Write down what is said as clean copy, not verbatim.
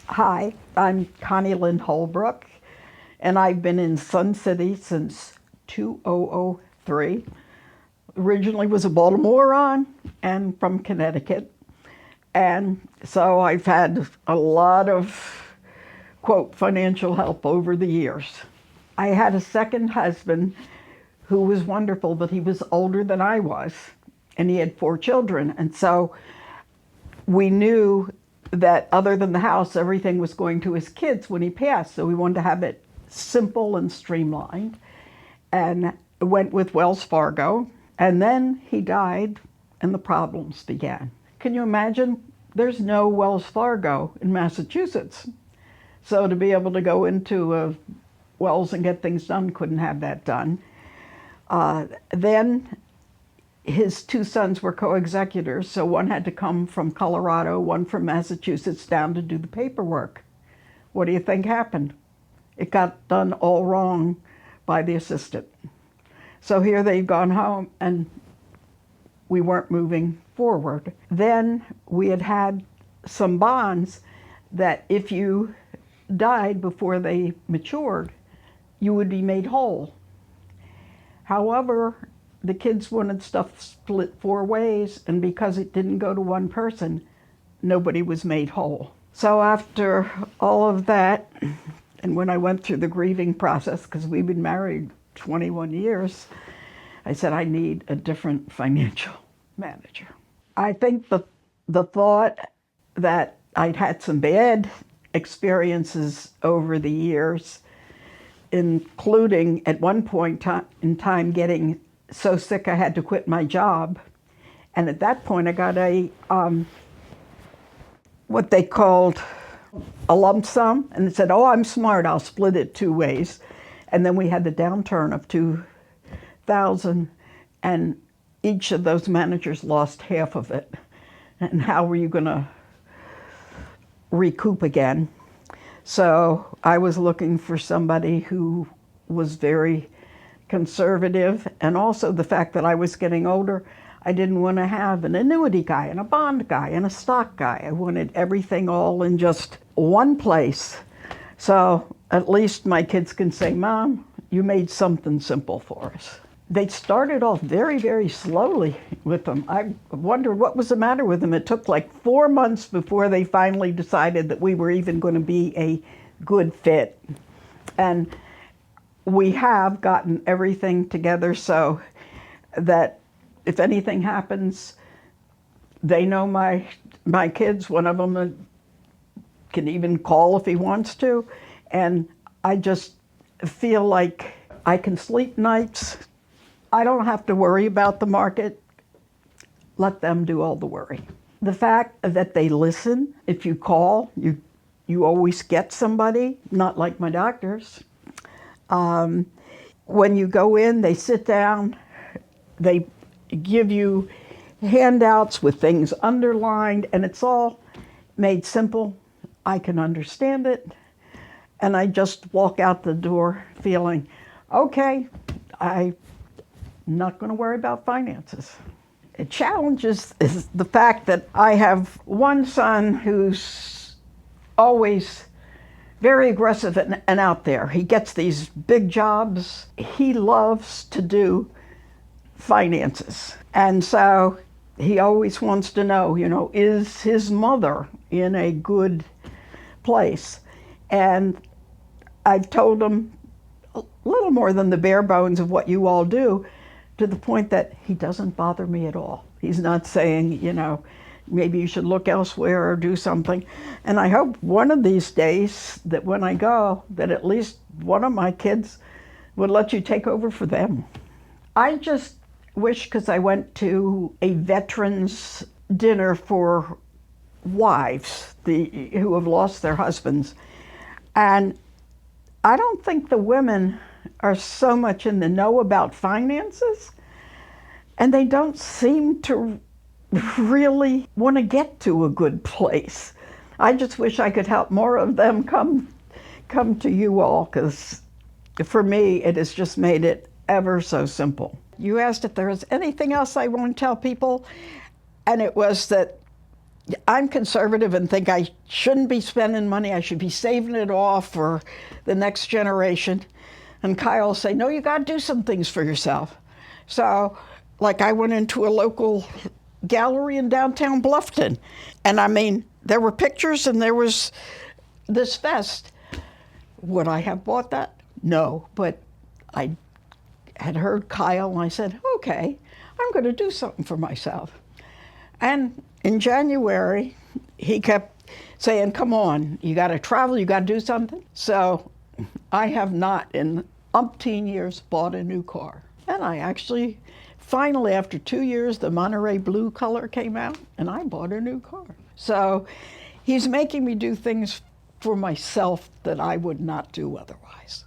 Hi, I'm Connie Lynn Holbrook, and I've been in Sun City since 2003. Originally was a Baltimorean and from Connecticut. And so I've had a lot of, quote, financial help over the years. I had a second husband who was wonderful, but he was older than I was, and he had 4 children. And so we knew that other than the house, everything was going to his kids when he passed. So we wanted to have it simple and streamlined, and went with Wells Fargo. And then he died, and the problems began. Can you imagine? There's no Wells Fargo in Massachusetts. So to be able to go into a Wells and get things done, couldn't have that done. Then his 2 sons were co-executors, so one had to come from Colorado, one from Massachusetts down to do the paperwork. What do you think happened? It got done all wrong by the assistant. So here they'd gone home and we weren't moving forward. Then we had had some bonds that if you died before they matured, you would be made whole. However, the kids wanted stuff split 4 ways, and because it didn't go to one person, nobody was made whole. So after all of that, and when I went through the grieving process, because we've been married 21 years, I said, I need a different financial manager. I think the thought that I'd had some bad experiences over the years, including at one point in time getting so sick I had to quit my job. And at that point I got a what they called a lump sum, and it said, oh, I'm smart, I'll split it 2 ways. And then we had the downturn of 2000, and each of those managers lost half of it. And how were you going to recoup again? So I was looking for somebody who was very conservative, and also the fact that I was getting older, I didn't want to have an annuity guy and a bond guy and a stock guy. I wanted everything all in just one place. So at least my kids can say, Mom, you made something simple for us. They started off very, very slowly with them. I wondered what was the matter with them. It took like 4 months before they finally decided that we were even going to be a good fit. And we have gotten everything together so that if anything happens, they know my kids. One of them can even call if he wants to. And I just feel like I can sleep nights. I don't have to worry about the market. Let them do all the worry. The fact that they listen, if you call, you always get somebody, not like my doctors. When you go in, they sit down, they give you handouts with things underlined, and it's all made simple. I can understand it, and I just walk out the door feeling, okay, I'm not going to worry about finances. A challenge is the fact that I have one son who's always very aggressive and out there. He gets these big jobs. He loves to do finances. And so he always wants to know, is his mother in a good place? And I've told him a little more than the bare bones of what you all do, to the point that he doesn't bother me at all. He's not saying, maybe you should look elsewhere or do something. And I hope one of these days that when I go, that at least one of my kids would let you take over for them. I just wish, because I went to a veterans dinner for wives who have lost their husbands, and I don't think the women are so much in the know about finances, and they don't seem to really want to get to a good place. I just wish I could help more of them come to you all, because for me it has just made it ever so simple. You asked if there was anything else I want to tell people, and it was that I'm conservative and think I shouldn't be spending money. I should be saving it off for the next generation. And Kyle will say, no, you got to do some things for yourself. So, like, I went into a local gallery in downtown Bluffton. And I mean, there were pictures and there was this vest. Would I have bought that? No, but I had heard Kyle and I said, okay, I'm going to do something for myself. And in January, he kept saying, come on, you got to travel, you got to do something. So I have not in umpteen years bought a new car. And I actually, finally, after 2 years, the Monterey blue color came out and I bought a new car. So he's making me do things for myself that I would not do otherwise.